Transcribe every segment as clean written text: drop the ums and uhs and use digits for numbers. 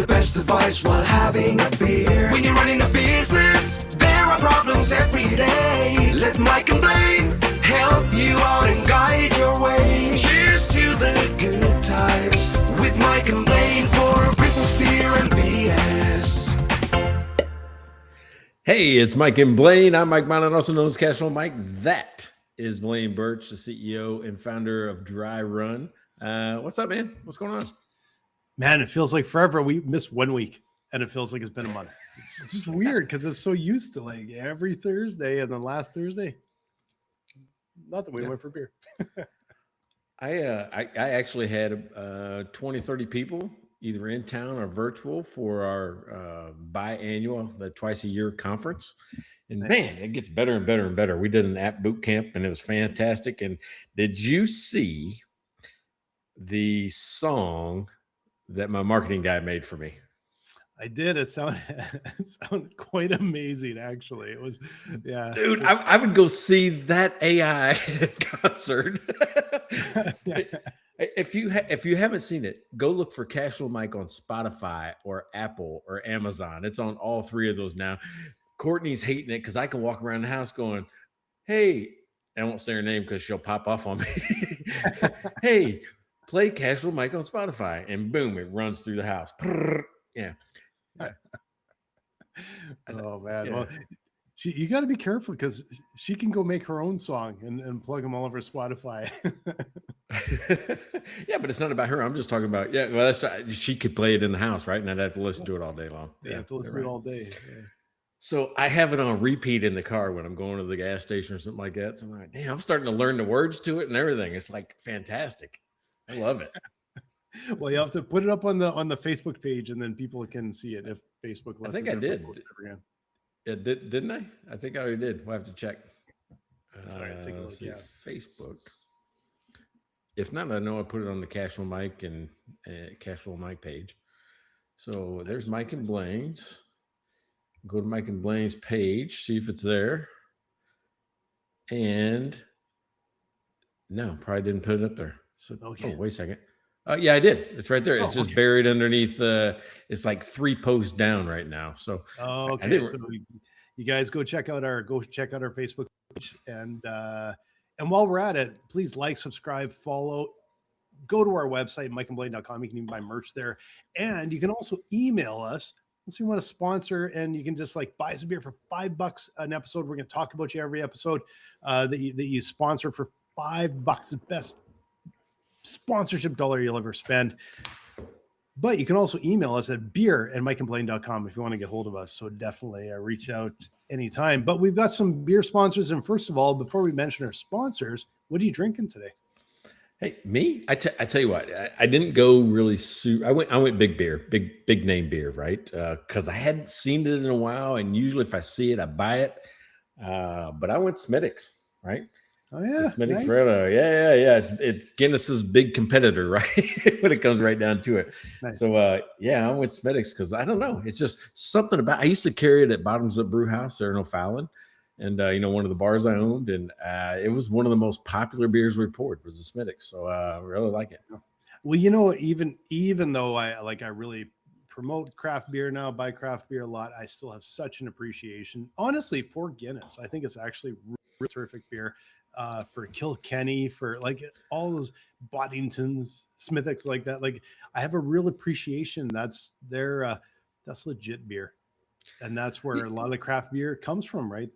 the best advice while having a beer. When you're running a business, there are problems every day. Let Mike and Blaine help you out and guide your way. Cheers to the good times with Mike and Blaine for business, beer, and BS. Hey, it's Mike and Blaine. I'm Mike Blaine, also known as Casual Mike. That is Blaine Birch, the CEO and founder of Dry Run. What's up, man? What's going on? Man, it feels like forever. We missed 1 week, and it feels like it's been a month. It's just weird because I'm so used to like every Thursday, and then last Thursday, not that we went for beer. I actually had 20, 30 people either in town or virtual for our biannual, the twice a year conference. And man, it gets better and better and better. We did an app boot camp and it was fantastic. And did you see the song that my marketing guy made for me? I did. It sounded quite amazing, actually. It was, yeah. Dude, I would go see that AI concert. If you haven't seen it, go look for Casual Mike on Spotify or Apple or Amazon. It's on all three of those now. Courtney's hating it because I can walk around the house going, hey, I won't say her name because she'll pop off on me. Hey, play Casual Mike on Spotify. And boom, it runs through the house. Yeah. Oh, man. Yeah. Well, you got to be careful because she can go make her own song and plug them all over Spotify. Yeah, but it's not about her. I'm just talking about, well, she could play it in the house, right? And I'd have to listen to it all day long. You have to listen to it all day. Yeah. So I have it on repeat in the car when I'm going to the gas station or something like that. So I'm like, damn, I'm starting to learn the words to it and everything. It's like fantastic. I love it. Well, you have to put it up on the Facebook page, and then people can see it if Facebook lets us. I think I did. Yeah, Didn't I? I think I already did. We'll have to check. All right, take a look. See, Facebook. If not, I know I put it on the Casual Mike and Casual Mike page. So there's Mike and Blaine's. Go to Mike and Blaine's page, see if it's there. And no, probably didn't put it up there. So, okay. Oh, wait a second. Yeah, I did. It's right there. It's just buried underneath. It's like 3 posts down right now. So, okay. So you guys go check out our Facebook page, and while we're at it, please like, subscribe, follow. Go to our website, mikeandblaine.com. You can even buy merch there, and you can also email us. If you want to sponsor, and you can just like buy some beer for $5 an episode. We're going to talk about you every episode that you sponsor for $5. The best sponsorship dollar you'll ever spend. But you can also email us at beer@mikeandblaine.com if you want to get hold of us. So definitely reach out anytime. But we've got some beer sponsors. And first of all, before we mention our sponsors, what are you drinking today? Hey, me? I tell you what, I didn't go really I went big beer, big name beer, right? Because I hadn't seen it in a while, and usually if I see it, I buy it. But I went Smithwick's, right? Oh yeah, Smithwick's nice. Red. Yeah. It's Guinness's big competitor, right? When it comes right down to it. Nice. So I went Smithwick's because I don't know, it's just something about. I used to carry it at Bottoms Up Brew House there in O'Fallon. And, one of the bars I owned, and it was one of the most popular beers we poured was the Smithwick's. So I really like it. Well, even though I really promote craft beer now, buy craft beer a lot, I still have such an appreciation, honestly, for Guinness. I think it's actually really terrific beer for Kilkenny, for like all those Boddingtons, Smithwick's like that. Like I have a real appreciation. That's legit beer. And that's where a lot of craft beer comes from, right?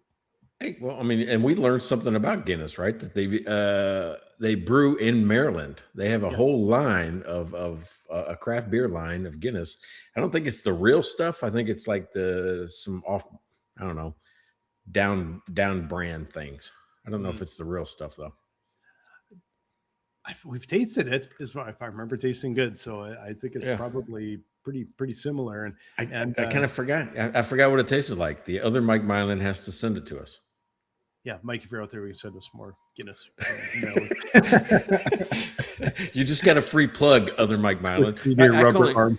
Hey, well, I mean, and we learned something about Guinness, right? That they brew in Maryland. They have a whole line of a craft beer line of Guinness. I don't think it's the real stuff. I think it's like some off, I don't know, down brand things. I don't know if it's the real stuff though. We've tasted it, if I remember tasting good. So I think it's probably pretty similar. And I kind of forgot. I forgot what it tasted like. The other Mike Mylan has to send it to us. Yeah, Mike, if you're out there, we send us more Guinness. You just got a free plug, other Mike Mylan.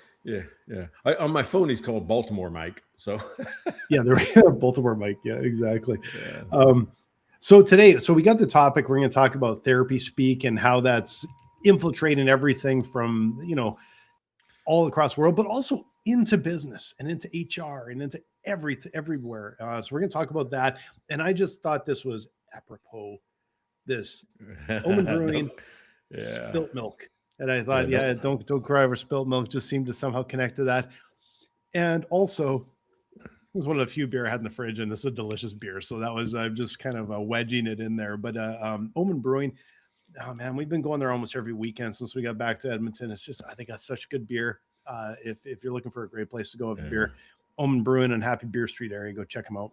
On my phone, he's called Baltimore Mike. So yeah, they're Baltimore Mike. Yeah, exactly. Yeah. So we got the topic. We're going to talk about therapy speak and how that's infiltrating everything from all across the world, but also into business and into HR and into everywhere. So we're going to talk about that. And I just thought this was apropos, this Omen Brewing spilt milk. And I thought, don't cry over spilt milk, just seemed to somehow connect to that. And also, it was one of the few beer I had in the fridge, and this is a delicious beer. So that was just kind of wedging it in there. But Omen Brewing, oh man, we've been going there almost every weekend since we got back to Edmonton. It's just, I think that's such good beer. If you're looking for a great place to go with beer, Omen Brewing and Happy Beer Street area, go check them out.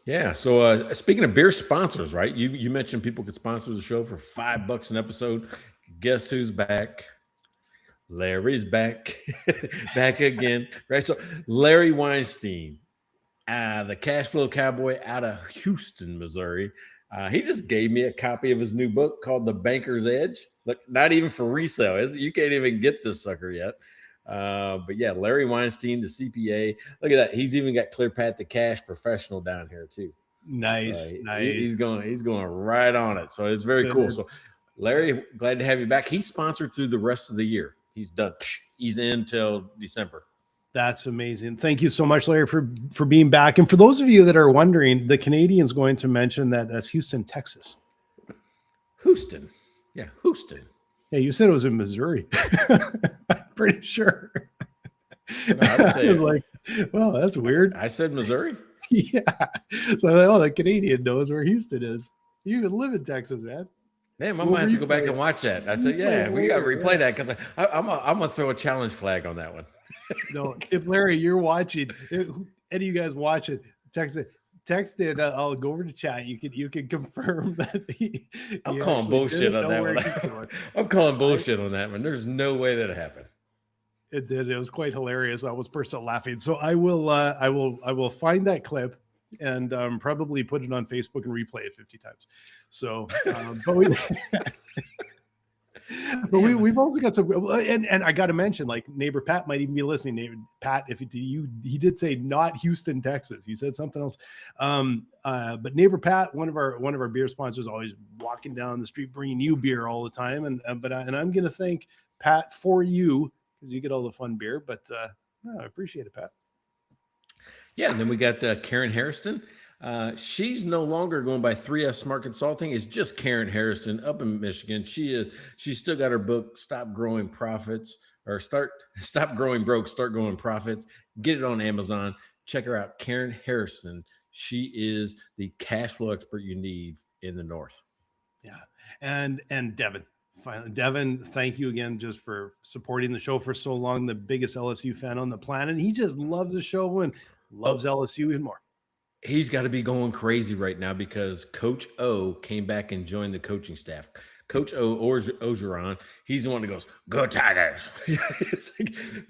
Yeah. So speaking of beer sponsors, right? You mentioned people could sponsor the show for $5 an episode. Guess who's back? Larry's back, back again, right? So Larry Weinstein, the cash flow cowboy out of Houston, Missouri. He just gave me a copy of his new book called The Banker's Edge. Look, not even for resale. You can't even get this sucker yet. But yeah, Larry Weinstein, the CPA. Look at that. He's even got ClearPath the Cash Professional down here too. Nice. He's going right on it. So it's very cool. So Larry, glad to have you back. He's sponsored through the rest of the year. He's done. He's in till December. That's amazing. Thank you so much, Larry, for being back. And for those of you that are wondering, the Canadian's going to mention that that's Houston, Texas. Houston. Yeah, Houston. Yeah, you said it was in Missouri. I'm pretty sure. No, I was like, well, that's weird. I said Missouri? Yeah. So the Canadian knows where Houston is. You even live in Texas, man. Damn, I might have to go back and watch that. I said, yeah, we got to replay that because I'm going to throw a challenge flag on that one. No, if Larry, you're watching, any of you guys watching, text it. I'll go over to chat. You can confirm that. I'm calling bullshit on that one. I'm calling bullshit on that one. There's no way that happened. It did. It was quite hilarious. I was personally laughing. So I will find that clip and probably put it on Facebook and replay it 50 times. So, but we've also got some, and I got to mention, like, neighbor Pat might even be listening. Neighbor Pat, he did say not Houston, Texas. He said something else. But neighbor Pat, one of our beer sponsors, always walking down the street bringing you beer all the time. And I'm going to thank Pat for you because you get all the fun beer. But I appreciate it, Pat. Yeah, and then we got Karen Harrison. She's no longer going by 3S Smart Consulting. It's just Karen Harrison up in Michigan. She's still got her book, Stop Growing Profits, or Stop Growing Broke, Start Growing Profits. Get it on Amazon. Check her out, Karen Harrison. She is the cash flow expert you need in the North. Yeah, and Devin. Finally, Devin, thank you again just for supporting the show for so long. The biggest LSU fan on the planet. He just loves the show and loves LSU even more. He's got to be going crazy right now because Coach O came back and joined the coaching staff. Coach Ogeron, he's the one that goes, "Go Tigers!"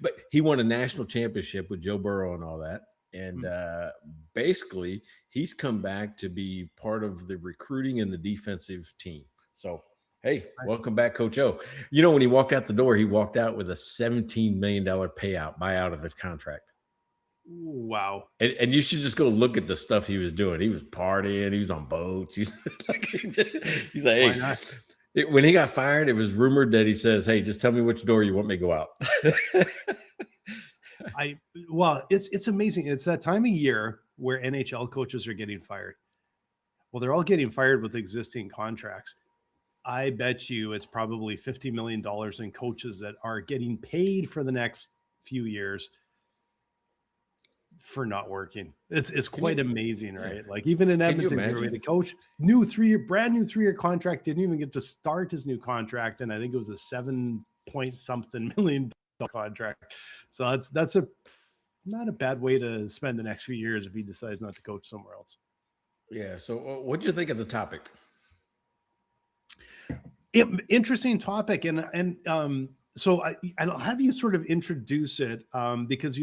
But he won a national championship with Joe Burrow and all that. And basically, he's come back to be part of the recruiting and the defensive team. So, hey, welcome back, Coach O. You know, when he walked out the door, he walked out with a $17 million buyout of his contract. Wow. And you should just go look at the stuff he was doing. He was partying. He was on boats. He's like, hey, when he got fired, it was rumored that he says, "Hey, just tell me which door you want me to go out." It's amazing. It's that time of year where NHL coaches are getting fired. Well, they're all getting fired with existing contracts. I bet you it's probably $50 million in coaches that are getting paid for the next few years for not working. It's quite amazing, right? Like even in Edmonton, the coach brand new 3-year contract, didn't even get to start his new contract, and I think it was a $7-point-something million contract. So that's not a bad way to spend the next few years if he decides not to coach somewhere else. Yeah. So what do you think of the topic? Interesting topic, and so I'll have you sort of introduce it because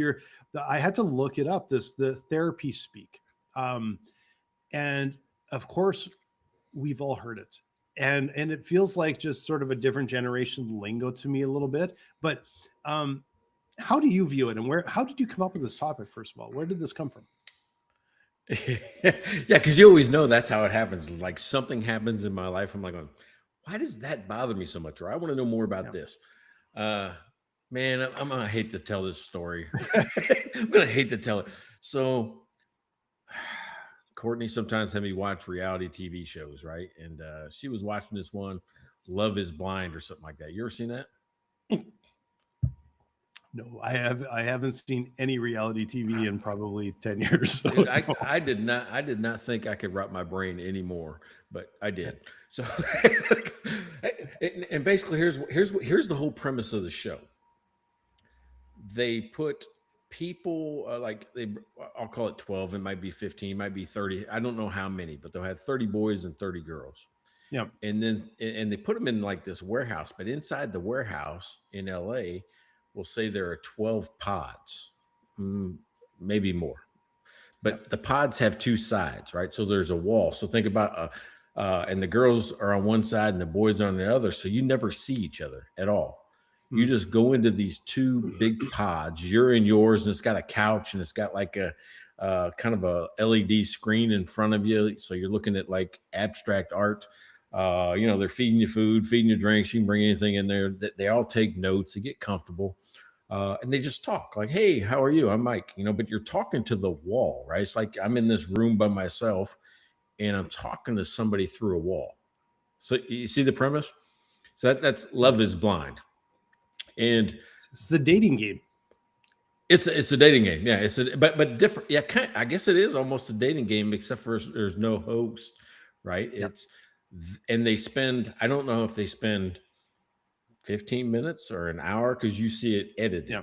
I had to look it up, the therapy speak. And of course we've all heard it and it feels like just sort of a different generation lingo to me a little bit, but how do you view it and how did you come up with this topic? First of all, where did this come from? Yeah. Cause you always know that's how it happens. Like something happens in my life. I'm like, why does that bother me so much? Or I want to know more about this. Man, I'm gonna hate to tell this story. I'm gonna hate to tell it. So, Courtney sometimes had me watch reality TV shows, right? And she was watching this one, Love Is Blind or something like that. You ever seen that? No, I haven't seen any reality TV in probably 10 years. So Dude, no. I did not think I could wrap my brain anymore, but I did. So, and basically, here's the whole premise of the show. They put people I'll call it 12. It might be 15, might be 30. I don't know how many, but they'll have 30 boys and 30 girls. Yeah. And they put them in like this warehouse, but inside the warehouse in LA, we'll say there are 12 pods, maybe more. But the pods have two sides, right? So there's a wall. So think about and the girls are on one side and the boys are on the other. So you never see each other at all. You just go into these two big pods. You're in yours, and it's got a couch, and it's got like a kind of a LED screen in front of you. So you're looking at like abstract art. They're feeding you food, feeding you drinks. You can bring anything in there. They all take notes. They get comfortable. And they just talk like, hey, how are you? I'm Mike, but you're talking to the wall, right? It's like I'm in this room by myself and I'm talking to somebody through a wall. So you see the premise? So that's Love Is Blind. And it's the dating game. It's a dating game. Yeah. But different. Yeah. I guess it is almost a dating game, except for there's no host, right? Yep. And they spend, I don't know if they spend 15 minutes or an hour because you see it edited. Yeah.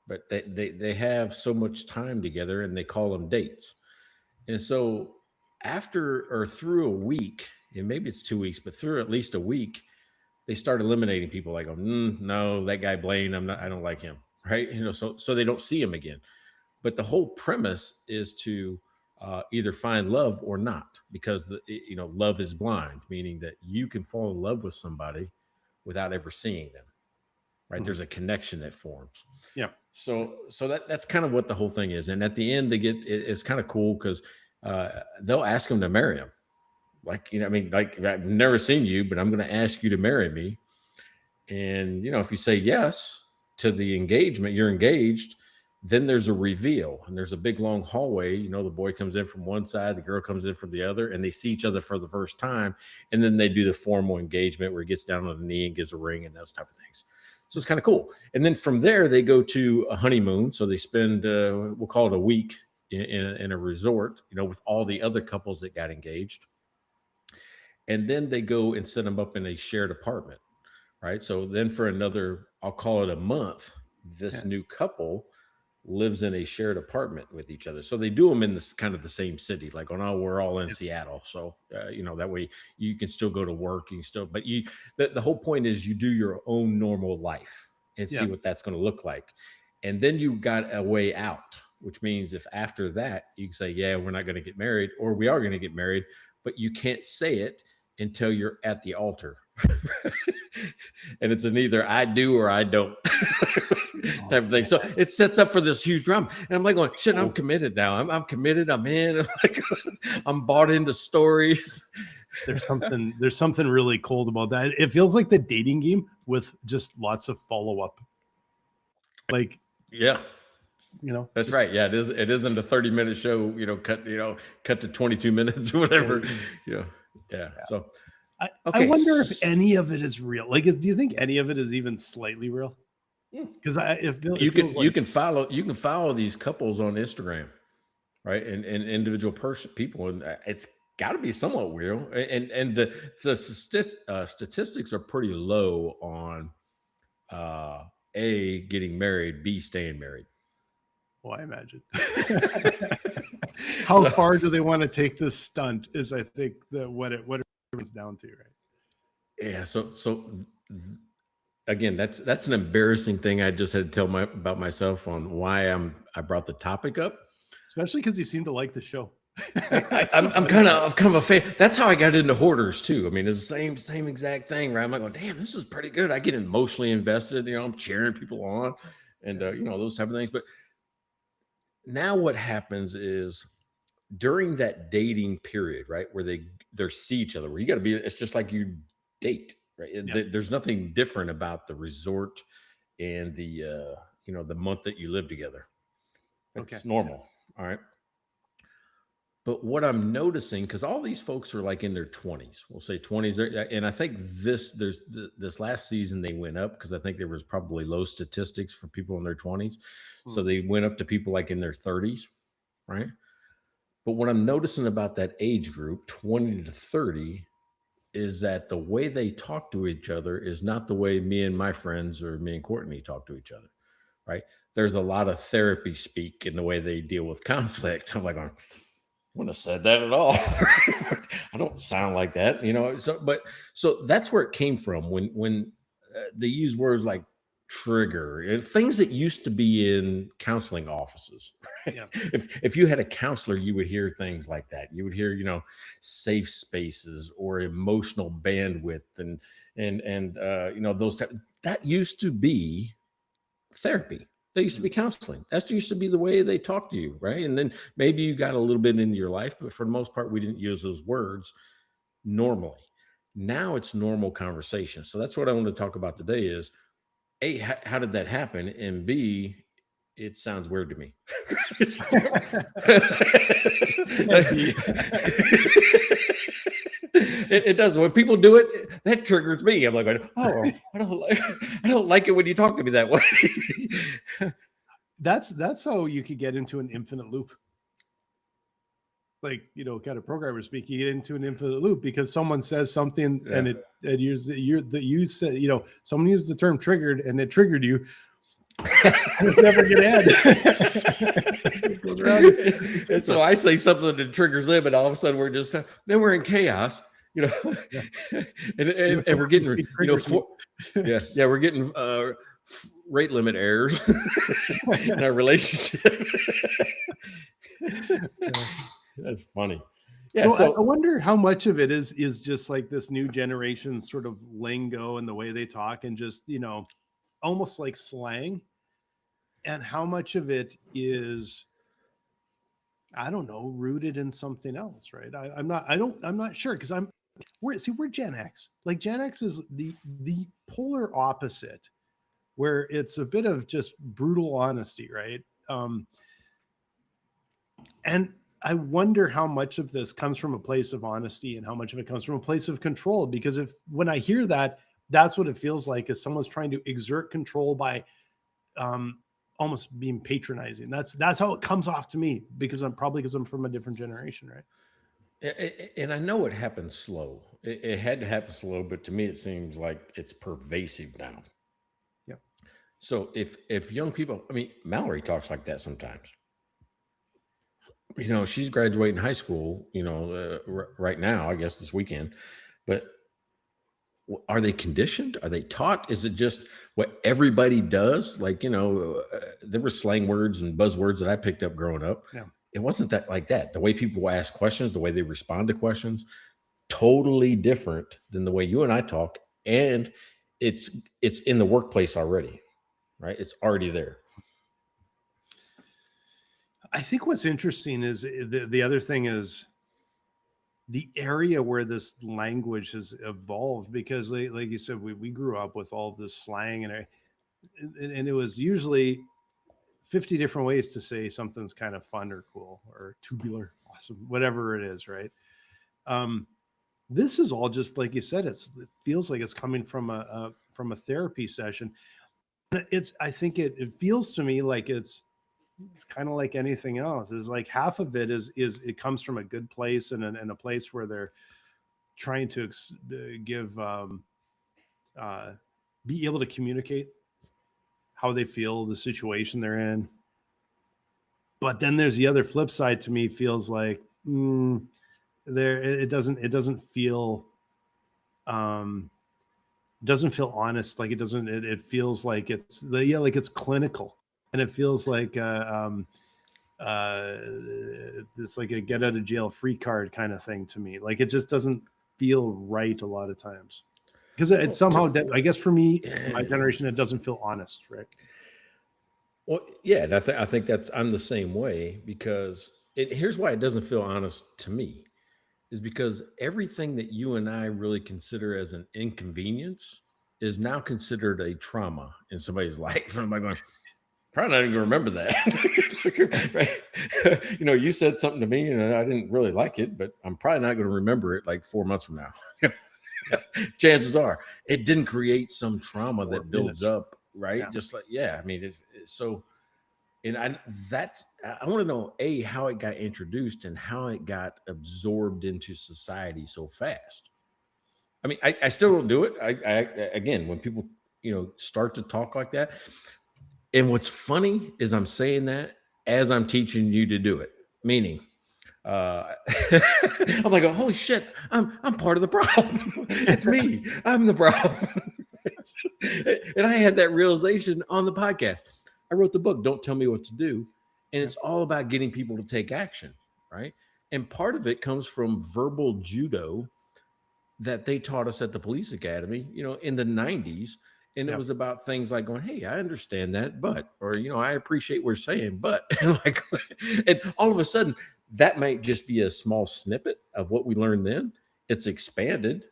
But they have so much time together and they call them dates. And so through a week, and maybe it's 2 weeks, but through at least a week, they start eliminating people like, no, that guy Blaine, I don't like him. Right. So they don't see him again. But the whole premise is to either find love or not, because love is blind, meaning that you can fall in love with somebody without ever seeing them. Right. Mm-hmm. There's a connection that forms. Yeah. So that's kind of what the whole thing is. And at the end, it's kind of cool because they'll ask them to marry him. Like, I've never seen you, but I'm going to ask you to marry me. And, if you say yes to the engagement, you're engaged, then there's a reveal and there's a big long hallway. The boy comes in from one side, the girl comes in from the other, and they see each other for the first time. And then they do the formal engagement where he gets down on the knee and gives a ring and those type of things. So it's kind of cool. And then from there, they go to a honeymoon. So they spend, we'll call it a week in a resort, with all the other couples that got engaged. And then they go and set them up in a shared apartment, right? So then for another, I'll call it a month, this new couple lives in a shared apartment with each other. So they do them in this kind of the same city, like, we're all in Seattle. So, that way you can still go to work, but the whole point is you do your own normal life and see what that's going to look like. And then you got a way out, which means if after that you can say, yeah, we're not going to get married, or we are going to get married, but you can't say it until you're at the altar. And it's an either I do or I don't type of thing. So it sets up for this huge drama. And I'm like going, shit, I'm committed now. I'm committed. I'm in. I'm bought into stories. There's something really cold about that. It feels like the dating game with just lots of follow-up. Like, yeah. That's right. Yeah, it isn't a 30-minute show, cut to 22 minutes or whatever. Yeah. So I wonder if any of it is real. Like, do you think any of it is even slightly real? Because you can follow these couples on Instagram, right? And individual people, and it's got to be somewhat real. And the statistics are pretty low on A, getting married, B, staying married. Well, I imagine. How far do they want to take this stunt is, I think, what it comes down to, right? Yeah. So again, that's an embarrassing thing I just had to tell about myself on why I brought the topic up. Especially because you seem to like the show. I'm kind of a fan. That's how I got into Hoarders too. I mean, it's the same exact thing, right? I'm like, damn, this is pretty good. I get emotionally invested. I'm cheering people on, and those type of things. But now what happens is during that dating period, right, where they see each other, where you got to be, it's just like you date, right? Yeah. There's nothing different about the resort and the the month that you live together. That's Okay. normal. All right. But what I'm noticing, because all these folks are like in their 20s, we'll say 20s, and I think this last season they went up because I think there was probably low statistics for people in their 20s, so they went up to people like in their 30s, right? But what I'm noticing about that age group, 20 to 30, is that the way they talk to each other is not the way me and my friends or me and Courtney talk to each other, right? There's a lot of therapy speak in the way they deal with conflict. I'm like, I wouldn't have said that at all. I don't sound like that, So that's where it came from when they use words like trigger and things that used to be in counseling offices. Yeah. If you had a counselor, you would hear things like that. You would hear, safe spaces or emotional bandwidth and those types. That used to be therapy. That used to be counseling. That used to be the way they talk to you, right? And then maybe you got a little bit into your life, but for the most part, we didn't use those words normally. Now it's normal conversation. So that's what I want to talk about today is, A, how did that happen? And B, it sounds weird to me. It does. When people do it, that triggers me. I'm like, oh, I don't like it when you talk to me that way. That's how you could get into an infinite loop. Like, kind of programmer speak, you get into an infinite loop because someone says something and you said, someone used the term triggered and it triggered you. It's never gonna end. It just goes around. And so I say something that triggers them, and all of a sudden we're in chaos, and we're getting, we're getting rate limit errors in our relationship. That's funny. Yeah, so I wonder how much of it is just like this new generation sort of lingo and the way they talk and just, almost like slang, and how much of it is, I don't know, rooted in something else, right? I'm not sure because we're Gen X. Like Gen X is the polar opposite, where it's a bit of just brutal honesty, right? And I wonder how much of this comes from a place of honesty and how much of it comes from a place of control. Because when I hear that, that's what it feels like, is someone's trying to exert control by almost being patronizing. That's how it comes off to me, because I'm from a different generation, right? And I know it happened slow. It had to happen slow, but to me, it seems like it's pervasive now. Yeah. So if young people, Mallory talks like that sometimes. She's graduating high school, right now, I guess this weekend, but are they conditioned? Are they taught? Is it just what everybody does? Like, there were slang words and buzzwords that I picked up growing up. Yeah. It wasn't that like that. The way people ask questions, the way they respond to questions, totally different than the way you and I talk. And it's in the workplace already, right? It's already there. I think what's interesting is the other thing is the area where this language has evolved, because like you said, we grew up with all of this slang and it was usually 50 different ways to say something's kind of fun or cool or tubular, awesome, whatever it is, right? This is all just like you said, it feels like it's coming from a therapy session. I think it feels to me like it's kind of like anything else. Is like half of it is it comes from a good place and a place where they're trying to give be able to communicate how they feel, the situation they're in. But then there's the other flip side to me, feels like it doesn't feel honest. Like it feels like it's clinical. And it feels like this like a get out of jail free card kind of thing to me. Like it just doesn't feel right a lot of times, because it's somehow, I guess for me, my generation, it doesn't feel honest, right? Well, yeah, and I think I'm the same way, because here's why it doesn't feel honest to me, is because everything that you and I really consider as an inconvenience is now considered a trauma in somebody's life. And I'm like going, probably not even gonna remember that. Right? You said something to me and I didn't really like it, but I'm probably not going to remember it like 4 months from now. Chances are it didn't create some trauma that builds up, right? Yeah. Just like, I mean, it's so, and I want to know how it got introduced and how it got absorbed into society so fast. I mean, I still don't do it. I again, when people, start to talk like that. And what's funny is I'm saying that as I'm teaching you to do it, meaning I'm like, oh, holy shit, I'm part of the problem. It's me. I'm the problem. And I had that realization on the podcast. I wrote the book, Don't Tell Me What to Do. And it's all about getting people to take action, right? And part of it comes from verbal judo that they taught us at the police academy, in the 90s. And it was about things like going, hey, I understand that, but, or, I appreciate what you're saying, but, and all of a sudden, that might just be a small snippet of what we learned then. It's expanded,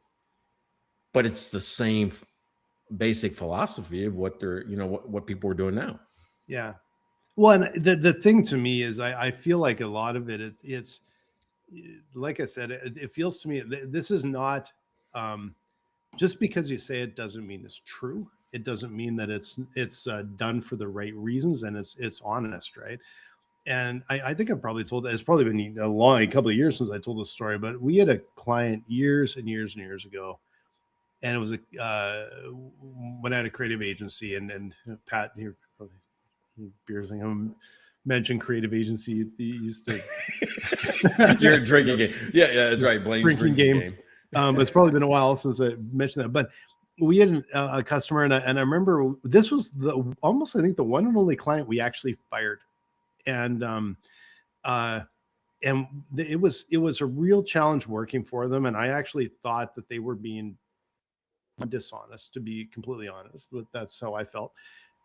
but it's the same basic philosophy of what they're, what people are doing now. Yeah. Well, and the thing to me is I feel like a lot of it's like I said, it feels to me, this is not, just because you say it doesn't mean it's true. It doesn't mean that it's done for the right reasons and it's honest, right? And I think I've probably told that. It's probably been a couple of years since I told this story, but we had a client years and years and years ago, and it was when I had a creative agency, and Pat here probably beer thing. I'm mentioned creative agency. You used to. You're a drinking game. Yeah, that's right. Blaine's drinking game. It's probably been a while since I mentioned that, but we had a customer, and I remember this was almost I think the one and only client we actually fired, and it was a real challenge working for them, and I actually thought that they were being dishonest, to be completely honest. But that's how I felt,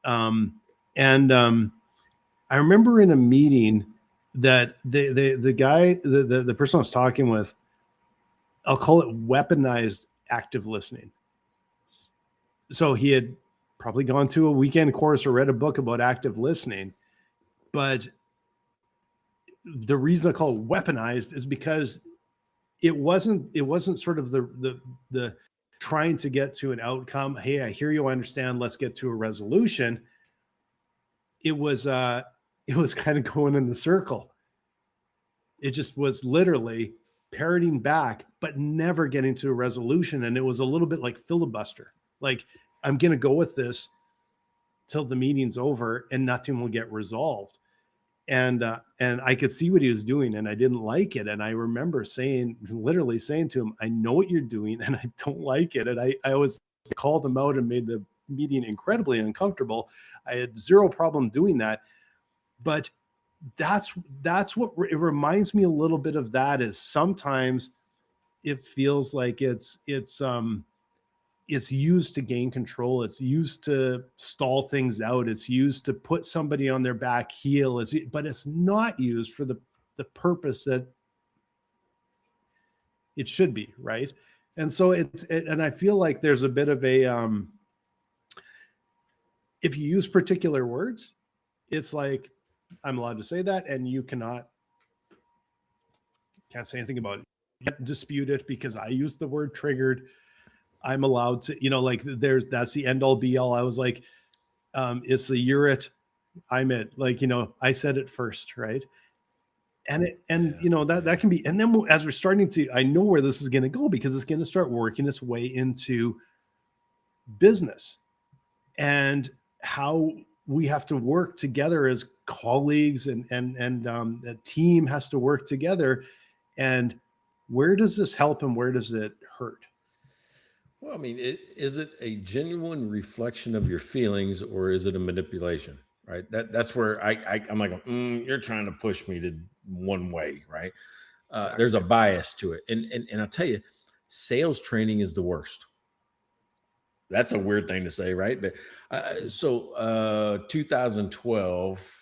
and I remember in a meeting that the guy, the person I was talking with, I'll call it weaponized active listening. So he had probably gone to a weekend course or read a book about active listening, but the reason I call it weaponized is because it wasn't sort of the trying to get to an outcome. Hey, I hear you, I understand, let's get to a resolution. It was kind of going in the circle. It just was literally parroting back, but never getting to a resolution. And it was a little bit like filibuster. Like, I'm going to go with this till the meeting's over and nothing will get resolved. And I could see what he was doing and I didn't like it. And I remember literally saying to him, I know what you're doing and I don't like it. And I called him out and made the meeting incredibly uncomfortable. I had zero problem doing that. But that's what it reminds me a little bit of. That is sometimes it feels like it's used to gain control. It's used to stall things out. It's used to put somebody on their back heel. But it's not used for the purpose that it should be, right? And so and I feel like there's a bit of a if you use particular words, it's like, I'm allowed to say that, and you can't say anything about it. You can't dispute it because I used the word triggered. I'm allowed to, that's the end all be all. I was like, it's the you're it, I'm it. Like, I said it first, right? And that can be, and then as we're starting to, I know where this is going to go because it's going to start working its way into business and how we have to work together as colleagues and a team has to work together. And where does this help and where does it hurt? Well, I mean, is it a genuine reflection of your feelings or is it a manipulation, right? That's where I'm like, you're trying to push me to one way, right? Exactly. There's a bias to it. And I'll tell you, sales training is the worst. That's a weird thing to say, right? But 2012,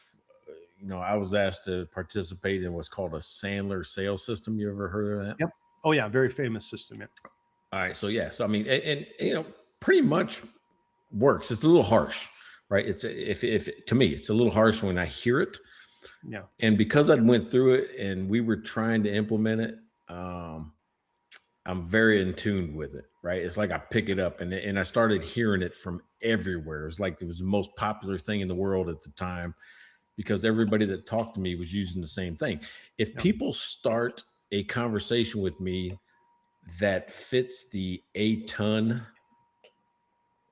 I was asked to participate in what's called a Sandler sales system. You ever heard of that? Yep. Oh yeah. Very famous system. Yeah. All right. So I mean, and pretty much works. It's a little harsh, right? It's if to me, it's a little harsh when I hear it. Yeah. And because I went through it and we were trying to implement it, I'm very in tune with it, right? It's like I pick it up and I started hearing it from everywhere. It was like it was the most popular thing in the world at the time because everybody that talked to me was using the same thing. If people start a conversation with me that fits the A-ton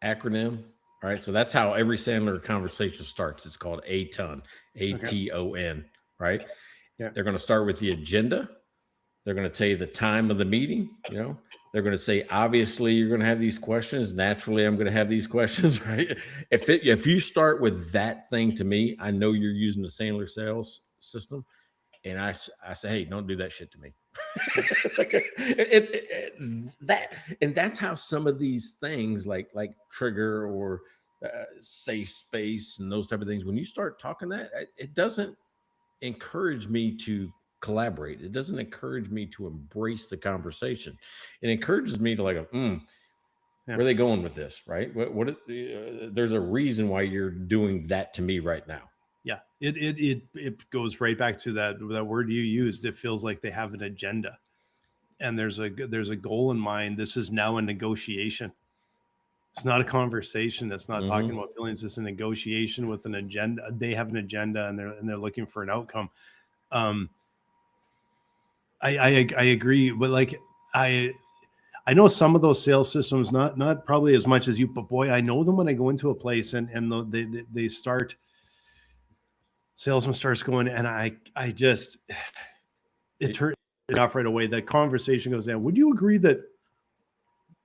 acronym, all right? So that's how every Sandler conversation starts. It's called A-ton, A-T-O-N, right? Yeah. They're going to start with the agenda. They're going to tell you the time of the meeting. You know, they're going to say, obviously, you're going to have these questions. Naturally, I'm going to have these questions, right? If you start with that thing to me, I know you're using the Sandler sales system. And I say, hey, don't do that shit to me. That's how some of these things like trigger or safe space and those type of things, when you start talking that, it doesn't encourage me to collaborate. It doesn't encourage me to embrace the conversation. It encourages me to like, where are they going with this? Right? There's a reason why you're doing that to me right now. Yeah, it goes right back to that word you used. It feels like they have an agenda, and there's a goal in mind. This is now a negotiation. It's not a conversation. It's not talking about feelings. It's a negotiation with an agenda. They have an agenda, and they're looking for an outcome. I agree, but like I know some of those sales systems, not probably as much as you, but boy, I know them when I go into a place and they start. Salesman starts going, and I just it turns it off right away. The conversation goes down. Would you agree that?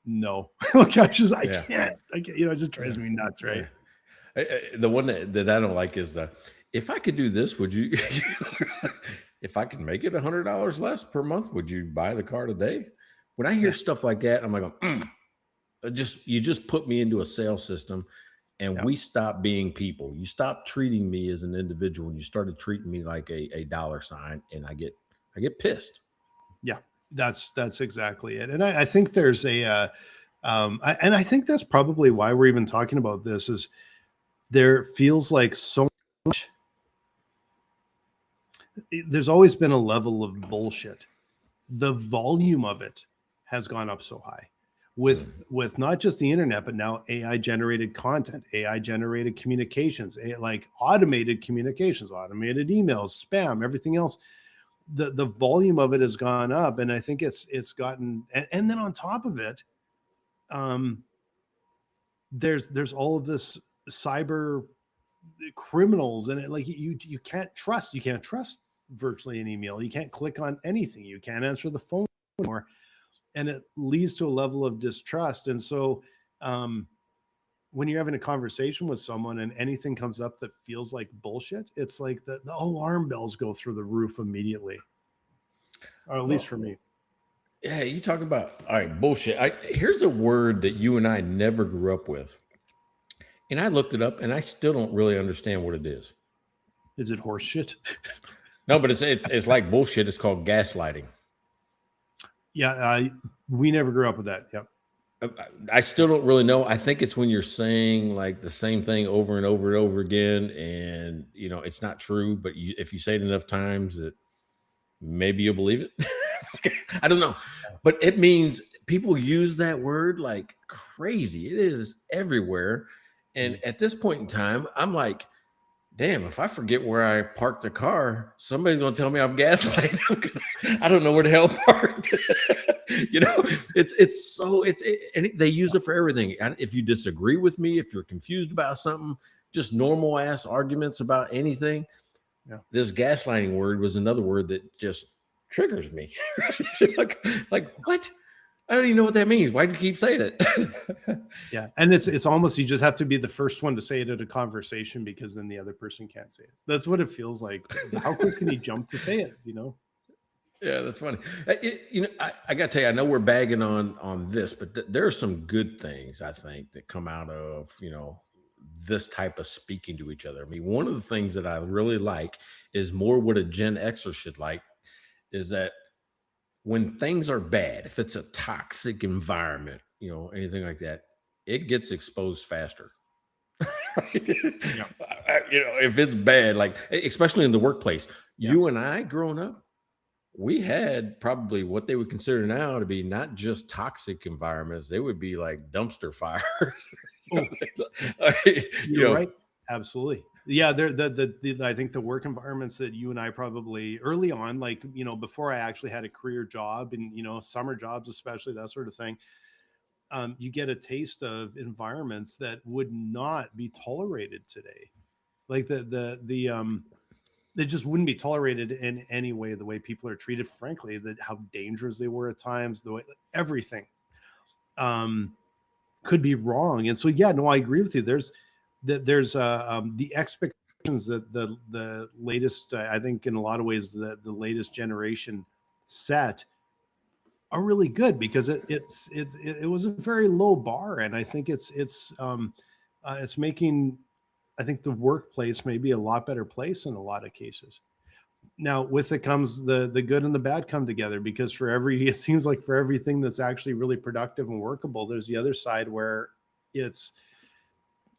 No, like I can't. It just drives me nuts, right? The one that I don't like is if I could do this, would you? If I could make it $100 less per month, would you buy the car today? When I hear stuff like that, I'm like, you just put me into a sales system. And we stopped being people. You stopped treating me as an individual, and you started treating me like a dollar sign, and I get pissed. Yeah, that's exactly it. And I think there's and I think that's probably why we're even talking about this. Is there feels like so much. There's always been a level of bullshit. The volume of it has gone up so high. With not just the internet, but now AI generated content, AI generated communications, like automated communications, automated emails, spam, everything else. The volume of it has gone up, and I think it's gotten. And then on top of it, there's all of this cyber criminals, and you can't trust virtually an email. You can't click on anything. You can't answer the phone anymore. And it leads to a level of distrust. And so when you're having a conversation with someone and anything comes up that feels like bullshit, it's like the alarm bells go through the roof immediately. Or at least for me. Yeah, you talk about, all right, bullshit. Here's a word that you and I never grew up with. And I looked it up, and I still don't really understand what it is. Is it horse shit? No, but it's like bullshit. It's called gaslighting. Yeah, we never grew up with that. Yep. I still don't really know. I think it's when you're saying like the same thing over and over and over again, and it's not true. But if you say it enough times, that maybe you'll believe it. I don't know, but it means people use that word like crazy. It is everywhere, and at this point in time, I'm like, damn, if I forget where I parked the car, somebody's going to tell me I'm gaslighting because I don't know where the hell parked. And they use it for everything. If you disagree with me, if you're confused about something, just normal ass arguments about anything. Yeah. This gaslighting word was another word that just triggers me. like what? I don't even know what that means. Why do you keep saying it? Yeah. And it's almost, you just have to be the first one to say it at a conversation because then the other person can't say it. That's what it feels like. How quick can he jump to say it? Yeah, that's funny. I got to tell you, I know we're bagging on this, but there are some good things, I think, that come out of, this type of speaking to each other. I mean, one of the things that I really like is more what a Gen Xer should like is that when things are bad, if it's a toxic environment, anything like that, it gets exposed faster. Yeah. If it's bad, like especially in the workplace, Yeah. you and I growing up, we had probably what they would consider now to be not just toxic environments; they would be like dumpster fires. Oh, you you're know, right. Absolutely. Yeah, the I think the work environments that you and I probably early on, like, before I actually had a career job and, summer jobs, especially that sort of thing, you get a taste of environments that would not be tolerated today. Like they just wouldn't be tolerated in any way, the way people are treated, frankly, that how dangerous they were at times, the way everything could be wrong. And so, yeah, no, I agree with you. There's the expectations that the latest, I think in a lot of ways, the latest generation set are really good because it was a very low bar. And I think it's making, I think, the workplace maybe a lot better place in a lot of cases. Now, with it comes the good and the bad come together, because it seems like for everything that's actually really productive and workable, there's the other side where it's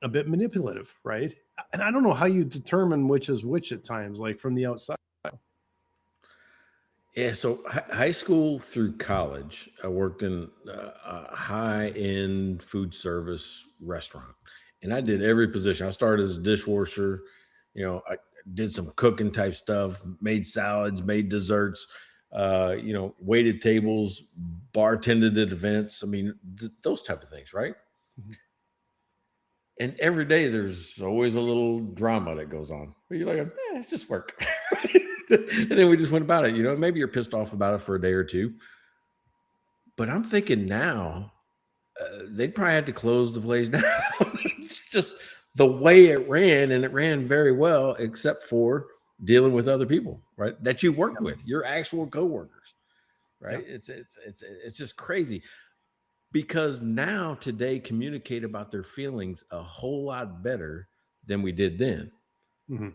a bit manipulative, right? And I don't know how you determine which is which at times, like from the outside. yeah. So high school through college, I worked in a high-end food service restaurant, and I did every position. I started as a dishwasher. I did some cooking type stuff, made salads, made desserts, waited tables, bartended at events. I mean, those type of things, right? Mhm. And every day there's always a little drama that goes on. But you're like, it's just work. And then we just went about it. Maybe you're pissed off about it for a day or two. But I'm thinking now, they'd probably have to close the place down. It's just the way it ran, and it ran very well, except for dealing with other people, right? That you worked with, your actual coworkers, right? Yeah. It's just crazy, because now today communicate about their feelings a whole lot better than we did then. Mm-hmm.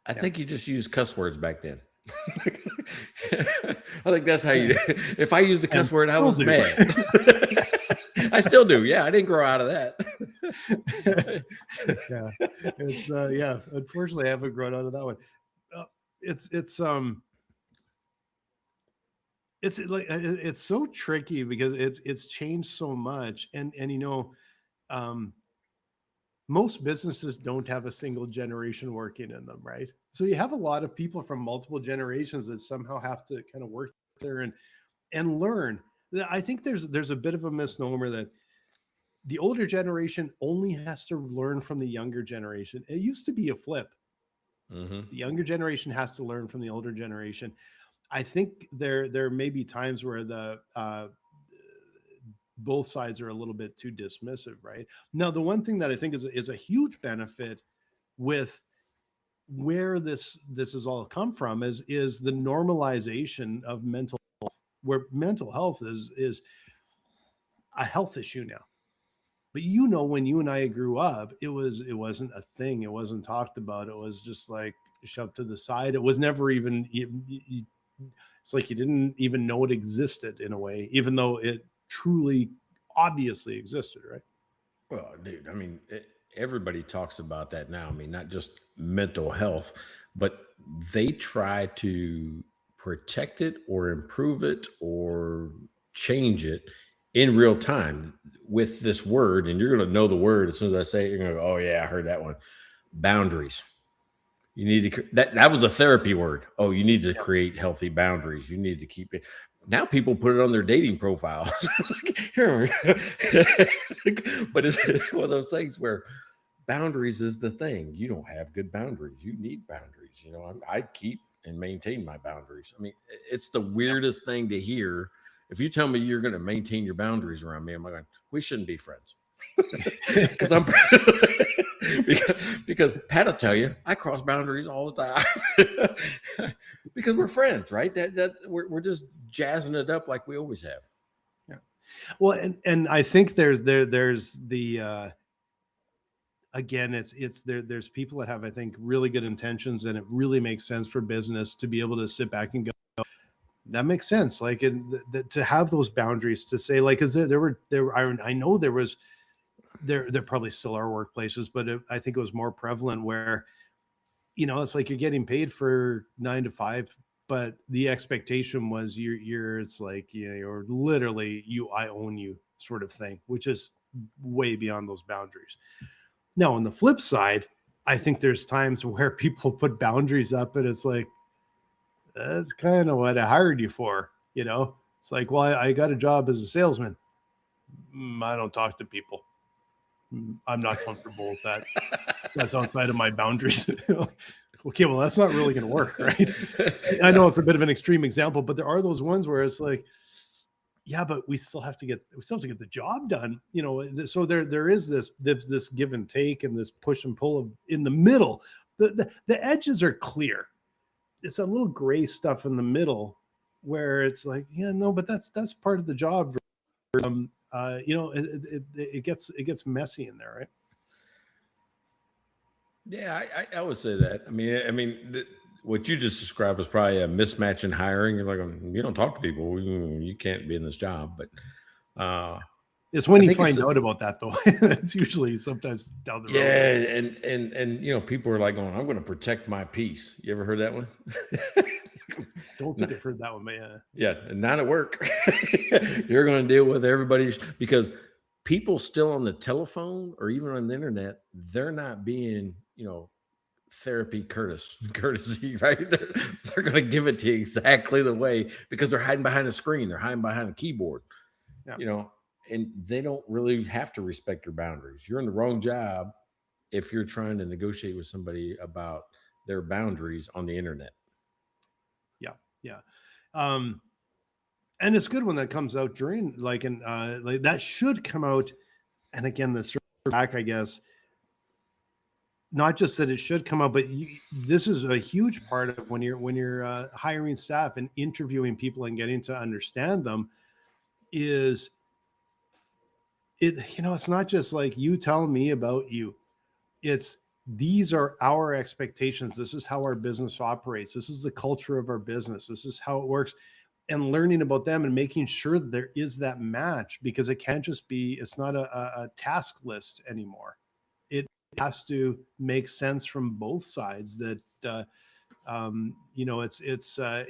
I think you just used cuss words back then. I think that's how you. If I used a cuss word, I was mad. I still do. Yeah, I didn't grow out of that. Yeah. Unfortunately, I haven't grown out of that one. It's so tricky because it's changed so much, and most businesses don't have a single generation working in them, right? So you have a lot of people from multiple generations that somehow have to kind of work there and learn. I think there's a bit of a misnomer that the older generation only has to learn from the younger generation. It used to be a flip. Mm-hmm. The younger generation has to learn from the older generation. I think there may be times where the both sides are a little bit too dismissive, right? Now, the one thing that I think is a huge benefit with where this has all come from is the normalization of mental health, where mental health is a health issue now. But when you and I grew up, it wasn't a thing. It wasn't talked about. It was just like shoved to the side. It was never even. It's like you didn't even know it existed in a way, even though it truly, obviously existed, right? Well, dude, I mean, everybody talks about that now. I mean, not just mental health, but they try to protect it or improve it or change it in real time with this word. And you're going to know the word as soon as I say it. You're going to go, oh, yeah, I heard that one. Boundaries. You need to, that was a therapy word. Oh, you need to create healthy boundaries. You need to keep it. Now people put it on their dating profiles. But it's one of those things where boundaries is the thing. You don't have good boundaries. You need boundaries. I keep and maintain my boundaries. I mean, it's the weirdest thing to hear. If you tell me you're going to maintain your boundaries around me, I'm like, we shouldn't be friends. Because because Pat will tell you I cross boundaries all the time because we're friends, right? That we're just jazzing it up like we always have. Yeah. Well, and I think there's the again, there's people that have, I think, really good intentions, and it really makes sense for business to be able to sit back and go, that makes sense. Like to have those boundaries to say, like, because I know there there probably still are workplaces, but I think it was more prevalent where, it's like you're getting paid for 9 to 5, but the expectation was it's like, you're literally I own you sort of thing, which is way beyond those boundaries. Now, on the flip side, I think there's times where people put boundaries up and it's like, that's kind of what I hired you for. It's like, well, I got a job as a salesman. I don't talk to people. I'm not comfortable with that. That's outside of my boundaries. Okay, well, that's not really going to work, right? I know it's a bit of an extreme example, but there are those ones where it's like, yeah, but we still have to get the job done. So there is this give and take and this push and pull in the middle. The edges are clear. It's a little gray stuff in the middle where it's like, yeah, no, but that's part of the job. It gets messy in there, right? Yeah, I would say that. I mean, what you just described was probably a mismatch in hiring. You're like, you don't talk to people, you can't be in this job. But it's when you find out about that, though. It's usually sometimes down the road. Yeah, and people are like, I'm going to protect my peace. You ever heard that one? Don't think I've heard that one, man. Yeah, not at work. You're going to deal with everybody because people still on the telephone or even on the internet, they're not being, therapy courtesy, right? They're going to give it to you exactly the way because they're hiding behind a screen. They're hiding behind a keyboard, and they don't really have to respect your boundaries. You're in the wrong job if you're trying to negotiate with somebody about their boundaries on the internet. Yeah. And it's good when that comes out during like that should come out. And again, this back, I guess, not just that it should come out, but this is a huge part of when you're hiring staff and interviewing people and getting to understand them is it's not just like you tell me about you. These are our expectations. This is how our business operates. This is the culture of our business. This is how it works. And learning about them and making sure that there is that match, because it can't just be, it's not a task list anymore. It has to make sense from both sides that, it's a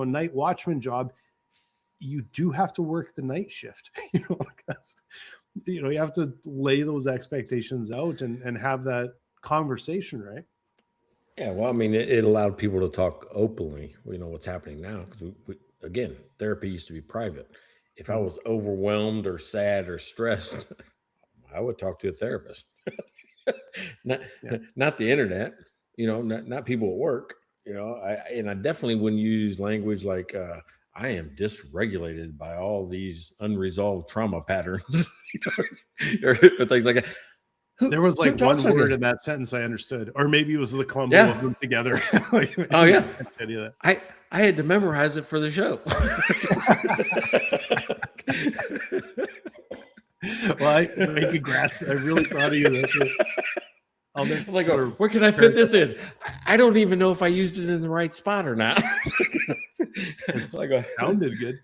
night watchman job. You do have to work the night shift, because you have to lay those expectations out and have that conversation, right? Yeah, well, I mean, it allowed people to talk openly. What's happening now because again, therapy used to be private. If I was overwhelmed or sad or stressed, I would talk to a therapist, not the internet. Not people at work. I definitely wouldn't use language like I am dysregulated by all these unresolved trauma patterns, or things like that. There was like one word in that sentence I understood, or maybe it was the combo of them together. I had to memorize it for the show. Well, congrats! I really thought of you. I'm like, where can I fit this in? I don't even know if I used it in the right spot or not. It sounded good.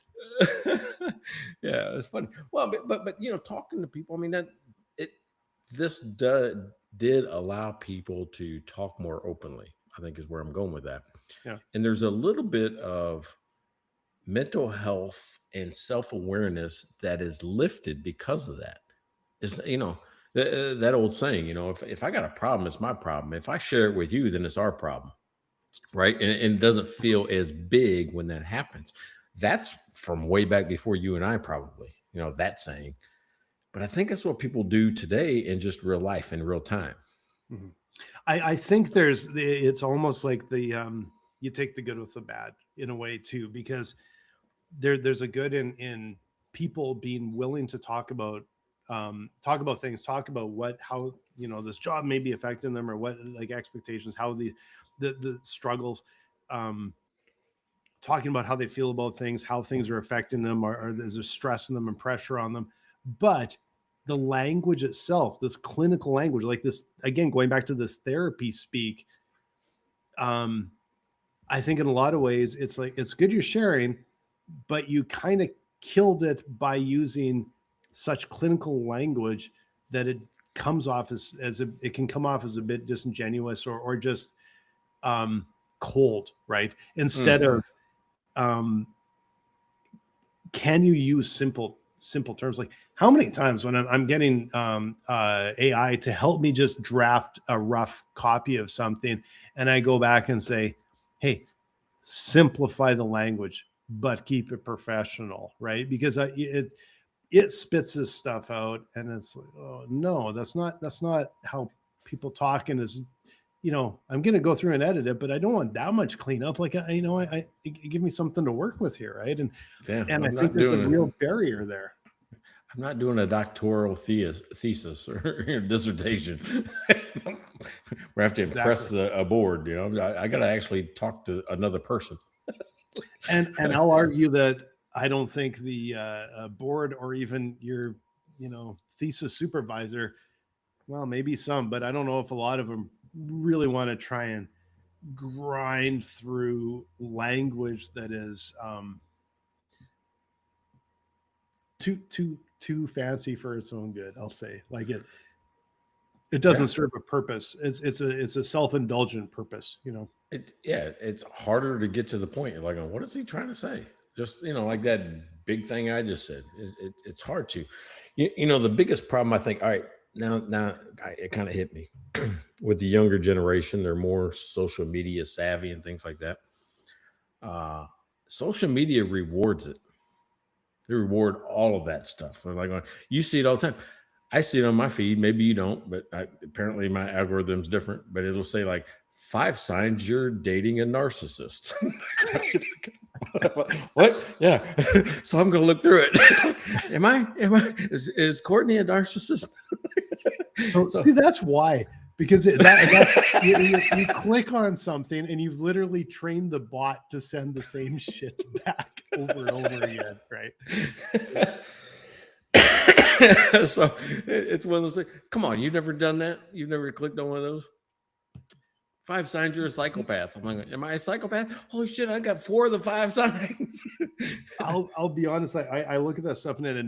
Yeah, it's funny. Well, but talking to people, I mean this did allow people to talk more openly, I think is where I'm going with that. Yeah. And there's a little bit of mental health and self-awareness that is lifted because of that. It's, that old saying, if I got a problem, it's my problem. If I share it with you, then it's our problem. Right. And it doesn't feel as big when that happens. That's from way back before you and I probably, that saying. But I think that's what people do today in just real life, in real time. Mm-hmm. I think it's almost like you take the good with the bad in a way too, because there's a good in people being willing to talk about things, talk about how this job may be affecting them, or what like expectations, how the struggles, talking about how they feel about things, how things are affecting them, or there's a stress in them and pressure on them. But the language itself, this clinical language, like this, again, going back to this therapy speak, I think in a lot of ways, it's good you're sharing, but you kind of killed it by using such clinical language that it comes off it can come off as a bit disingenuous or just cold, right? Instead of can you use simple terms? Like how many times when I'm getting AI to help me just draft a rough copy of something, and I go back and say, hey, simplify the language, but keep it professional, right? Because it spits this stuff out, and it's like, oh no, that's not how people talk. And is, I'm going to go through and edit it, but I don't want that much cleanup. Like, I give me something to work with here, right? And I think there's a real barrier there. I'm not doing a doctoral thesis or dissertation. We have to impress a board. I got to actually talk to another person. And I'll argue that I don't think the board or even your thesis supervisor, well, maybe some, but I don't know if a lot of them really want to try and grind through language that is too fancy for its own good. I'll say, like it doesn't serve a purpose. It's a self-indulgent purpose, It's harder to get to the point. You're like, what is he trying to say? Just like that big thing I just said. It's hard to, the biggest problem I think. All right, now it kind of hit me with the younger generation. They're more social media savvy and things like that. Social media rewards it. They reward all of that stuff. They're like, you see it all the time. I see it on my feed. Maybe you don't, but apparently my algorithm's different. But it'll say like 5 signs you're dating a narcissist. What? Yeah. So I'm going to look through it. Is Courtney a narcissist? So see, that's why. Because you click on something and you've literally trained the bot to send the same shit back over and over again, right? So it's one of those things. Come on, you've never done that? You've never clicked on one of those? 5 signs you're a psychopath. I'm like, am I a psychopath? Holy shit, I got 4 of the 5 signs. I'll be honest. I look at that stuff and then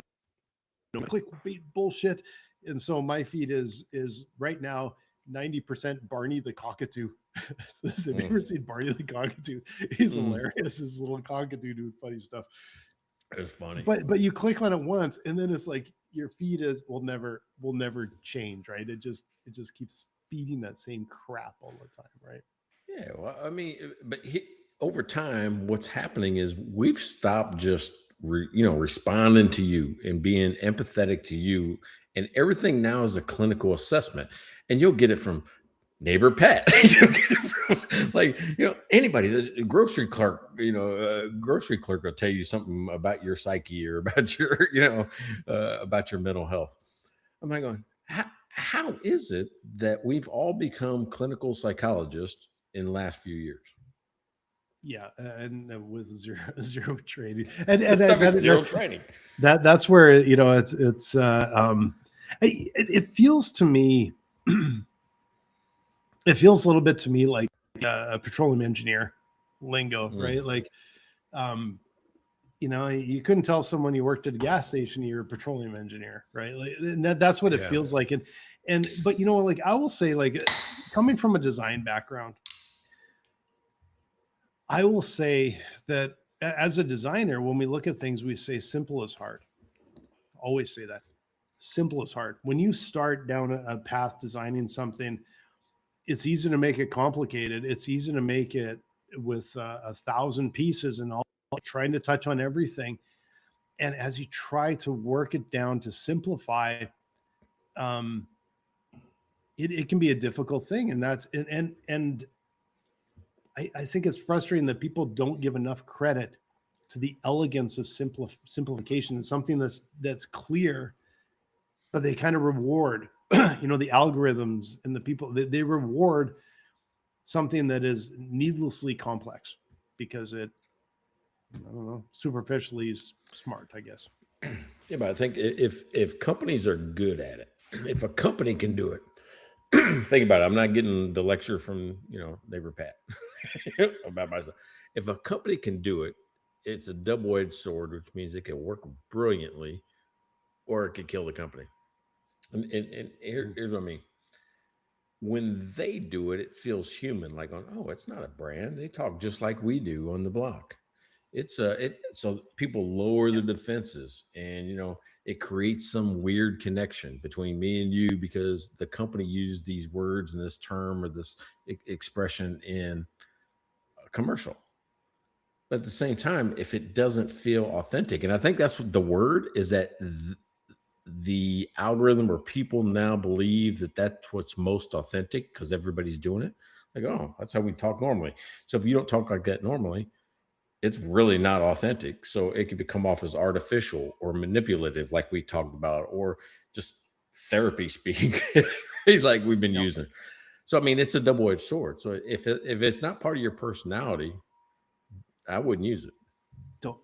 clickbait bullshit. And so my feed is right now 90% Barney the cockatoo. Have you ever seen Barney the cockatoo? He's hilarious. His little cockatoo doing funny stuff. It's funny. But you click on it once and then it's like your feed will never change, right? It just keeps feeding that same crap all the time, right? Yeah, well, I mean, but over time, what's happening is we've stopped just responding to you and being empathetic to you, and everything now is a clinical assessment, and you'll get it from neighbor Pat. You'll get it from anybody. The grocery clerk, grocery clerk will tell you something about your psyche or about your about your mental health. I'm like going, how is it that we've all become clinical psychologists in the last few years? Yeah, and with zero training, zero training. That's where it feels to me. It feels a little bit to me like a petroleum engineer lingo, right? Like, you couldn't tell someone you worked at a gas station you're a petroleum engineer, right? Like, and that's what it feels like. But like I will say, like coming from a design background, I will say that as a designer, when we look at things, we say simple is hard. Always say that. Simple is hard. When you start down a path designing something, it's easy to make it complicated. It's easy to make it with 1,000 pieces and all, trying to touch on everything. And as you try to work it down to simplify, it can be a difficult thing. And that's and I think it's frustrating that people don't give enough credit to the elegance of simplification. It's something that's clear, but they kind of reward, the algorithms and the people. They reward something that is needlessly complex because it, I don't know, superficially is smart, I guess. Yeah, but I think if companies are good at it, if a company can do it, think about it. I'm not getting the lecture from neighbor Pat about myself. If a company can do it, it's a double-edged sword, which means it can work brilliantly, or it could kill the company. And here's what I mean. When they do it, it feels human, like oh, it's not a brand. They talk just like we do on the block. So people lower the defenses, and it creates some weird connection between me and you because the company used these words and this term or this expression in a commercial. But at the same time, if it doesn't feel authentic, and I think that's what the word is, that the algorithm or people now believe that that's what's most authentic because everybody's doing it. Like, oh, that's how we talk normally. So if you don't talk like that normally, it's really not authentic. So it could come off as artificial or manipulative, like we talked about, or just therapy speak, like we've been using. So, I mean, it's a double-edged sword. So if it's not part of your personality, I wouldn't use it.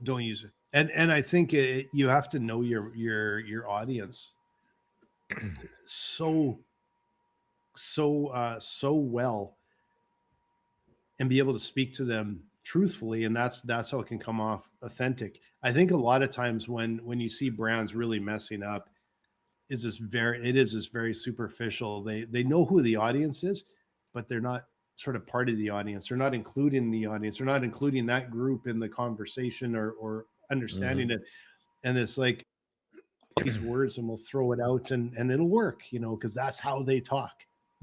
Don't use it. And I think you have to know your audience so well, and be able to speak to them truthfully, and that's how it can come off authentic. I think a lot of times when you see brands really messing up, it is this very superficial. They know who the audience is, but they're not sort of part of the audience. They're not including the audience. They're not including that group in the conversation or understanding it. And it's like these words, and we'll throw it out and it'll work, because that's how they talk.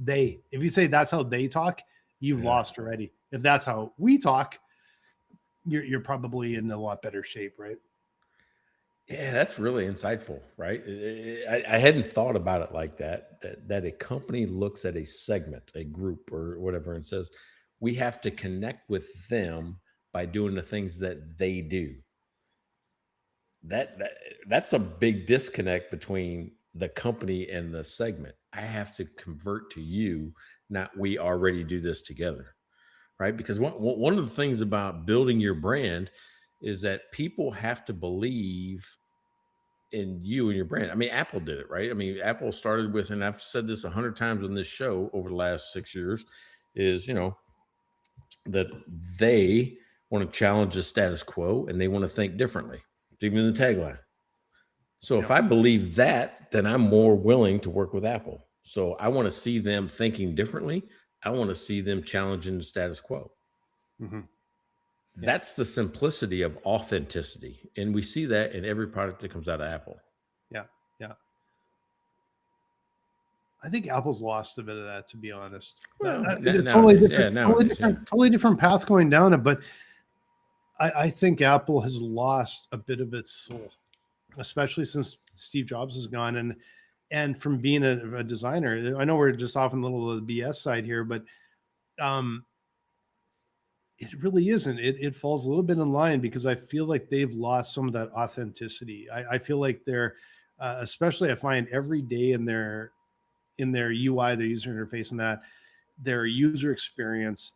If you say that's how they talk, you've lost already. If that's how we talk, you're probably in a lot better shape, right? Yeah, that's really insightful, right? I hadn't thought about it like that a company looks at a segment, a group or whatever, and says, we have to connect with them by doing the things that they do. That's a big disconnect between the company and the segment. I have to convert to you, not we already do this together. Right? Because one of the things about building your brand is that people have to believe in you and your brand. I mean, Apple did it, right? I mean, Apple started with, and I've said this 100 times on this show over the last 6 years, is, that they want to challenge the status quo and they want to think differently, even in the tagline. So if I believe that, then I'm more willing to work with Apple. So I want to see them thinking differently. I want to see them challenging the status quo. Mm-hmm. That's the simplicity of authenticity. And we see that in every product that comes out of Apple. Yeah. I think Apple's lost a bit of that, to be honest. Well, totally different path going down it. But I think Apple has lost a bit of its soul, especially since Steve Jobs has gone. And from being a designer, I know we're just off in a little of the BS side here, but it really isn't. It falls a little bit in line because I feel like they've lost some of that authenticity. I feel like they're, especially I find every day in their UI, their user interface, and that their user experience,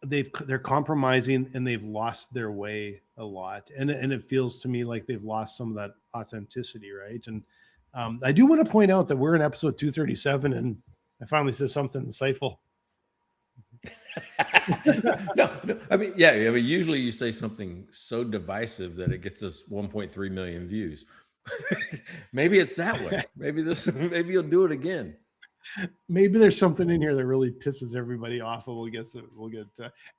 they're compromising and they've lost their way a lot. And it feels to me like they've lost some of that authenticity, right? And I do want to point out that we're in episode 237, and I finally said something insightful. No. I mean, usually you say something so divisive that it gets us 1.3 million views. Maybe it's that way. Maybe you'll do it again. Maybe there's something in here that really pisses everybody off, and we'll get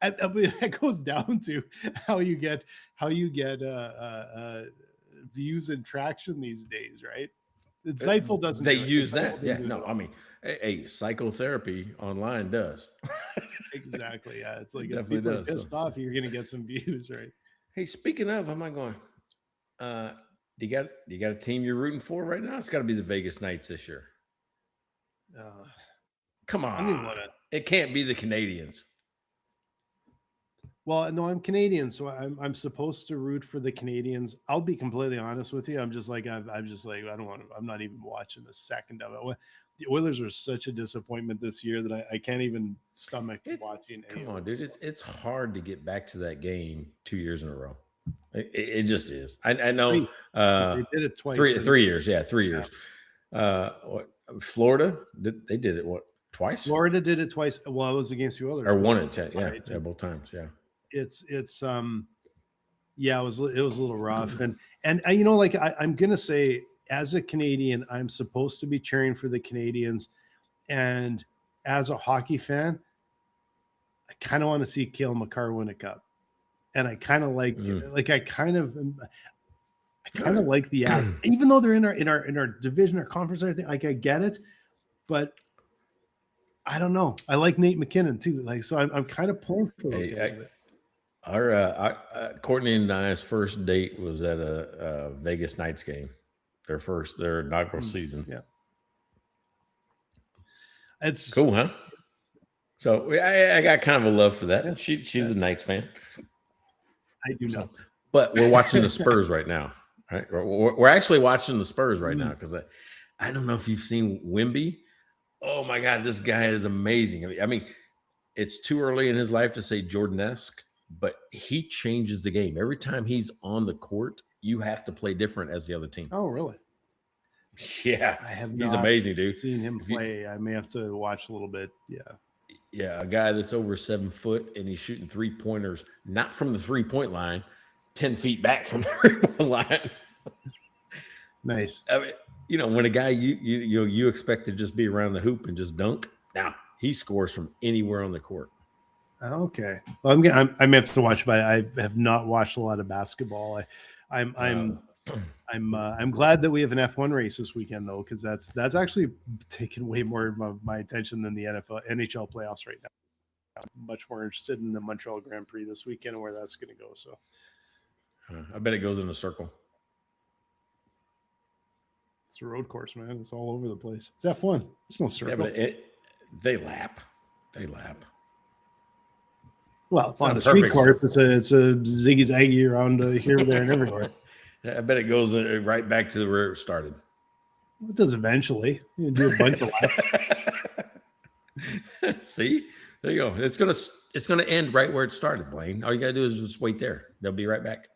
that goes down to how you get views and traction these days, right? Insightful doesn't. They use that. Yeah. No, I mean, psychotherapy online does. Exactly. Yeah. It's like if people are pissed off, you're going to get some views, right? Hey, speaking of, I'm not going. Do you got a team you're rooting for right now? It's got to be the Vegas Knights this year. Come on. It can't be the Canadians. Well, no, I'm Canadian, so I'm supposed to root for the Canadians. I'll be completely honest with you. I'm not even watching a second of it. The Oilers are such a disappointment this year that I can't even stomach watching. Come on, dude. It's hard to get back to that game 2 years in a row. It just is. I know. They did it twice. 3 years. Yeah, 3 years. Florida, they did it twice? Florida did it twice. Well, it was against the Oilers. Or 1 in 10. Yeah, both times. Yeah. It was a little rough, and And like I'm going to say, as a Canadian, I'm supposed to be cheering for the Canadians. And as a hockey fan, I kind of want to see Cale Makar win a cup. And I kind of like I kind of like the act, even though they're in our division or conference or anything. Like, I get it, but I don't know. I like Nate McKinnon too. Like, so I'm kind of pulling for those guys. Our Courtney and I's first date was at a Vegas Knights game. Their inaugural season. Yeah, it's cool, huh? So I got kind of a love for that. Yeah. She's a Knights fan. I do know, but we're watching the Spurs right now. Right, we're actually watching the Spurs right now because I don't know if you've seen Wemby. Oh my God, this guy is amazing. I mean, it's too early in his life to say Jordan-esque, but he changes the game. Every time he's on the court, you have to play different as the other team. Oh, really? Yeah. He's amazing, dude. Seen him play. I may have to watch a little bit. Yeah. Yeah, a guy that's over 7 foot and he's shooting 3-pointers, not from the 3-point line, 10 feet back from the 3-point line. Nice. I mean, when a guy you expect to just be around the hoop and just dunk, now he scores from anywhere on the court. Okay. Well, I may have to watch, but I have not watched a lot of basketball. I'm glad that we have an F1 race this weekend though, because that's actually taken way more of my attention than the NHL playoffs right now. I'm much more interested in the Montreal Grand Prix this weekend and where that's going to go. So I bet it goes in a circle. It's a road course, man. It's all over the place. It's F1. It's no circle. Yeah, but they lap. Well, on a street course, it's a ziggy-zaggy around here, there, and everywhere. I bet it goes right back to where it started. It does eventually. You do a bunch of laps. See? There you go. It's gonna end right where it started, Blaine. All you gotta do is just wait there. They'll be right back.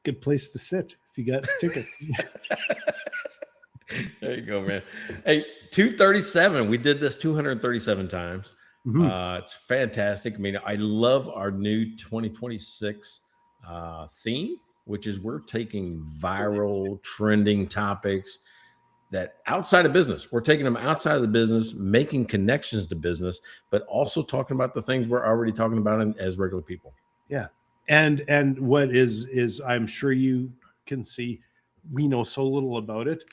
Good place to sit if you got tickets. There you go, man. Hey, 237. We did this 237 times. Mm-hmm. It's fantastic. I mean, I love our new 2026 theme, which is we're taking viral, trending topics that outside of business, we're taking them outside of the business, making connections to business, but also talking about the things we're already talking about as regular people. Yeah. And what is I'm sure you can see, we know so little about it.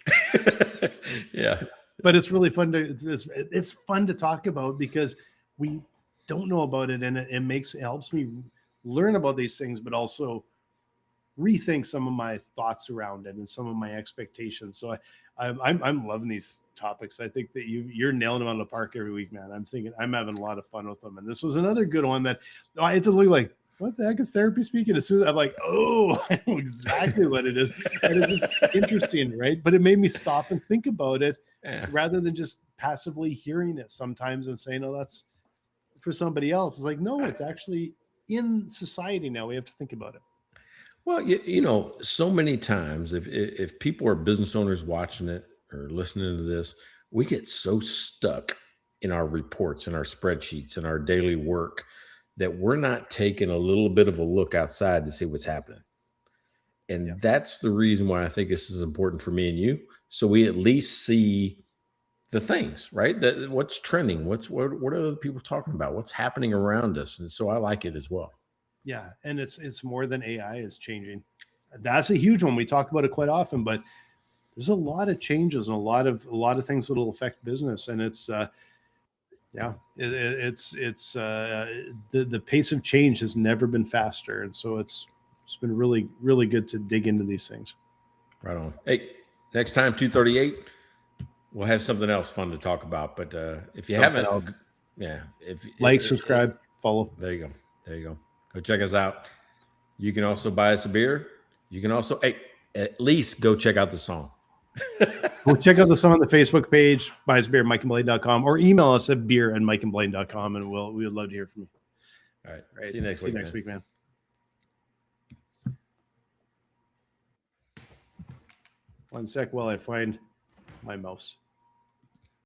Yeah. But it's really fun it's fun to talk about because we don't know about it, and it helps me learn about these things, but also rethink some of my thoughts around it and some of my expectations. So I'm loving these topics. I think that you're nailing them out of the park every week, man. I'm having a lot of fun with them, and this was another good one that I had to look like, what the heck is therapy speaking? As soon as I'm like, oh, I know exactly what it is. And it's just interesting, right? But it made me stop and think about it rather than just passively hearing it sometimes and saying, oh, that's for somebody else. It's like, no, it's actually in society now. We have to think about it. Well, so many times if people are business owners watching it or listening to this, we get so stuck in our reports and our spreadsheets and our daily work that we're not taking a little bit of a look outside to see what's happening. And that's the reason why I think this is important for me and you. So we at least see the things, right? What's trending, what are other people talking about, what's happening around us. And so I like it as well. Yeah. And it's more than AI is changing. That's a huge one. We talk about it quite often, but there's a lot of changes and a lot of things that will affect business. And it's, the pace of change has never been faster. And so it's been really, really good to dig into these things. Right on. Hey, next time, 238, we'll have something else fun to talk about. But if you haven't, subscribe, follow. There you go. Go check us out. You can also buy us a beer. You can also, at least go check out the song. We'll check out the song on the Facebook page, buy us a beer at mikeandblaine.com, or email us at beer@mikeandblaine.com, and we would love to hear from you. All right. See you next week, man. One sec while I find my mouse.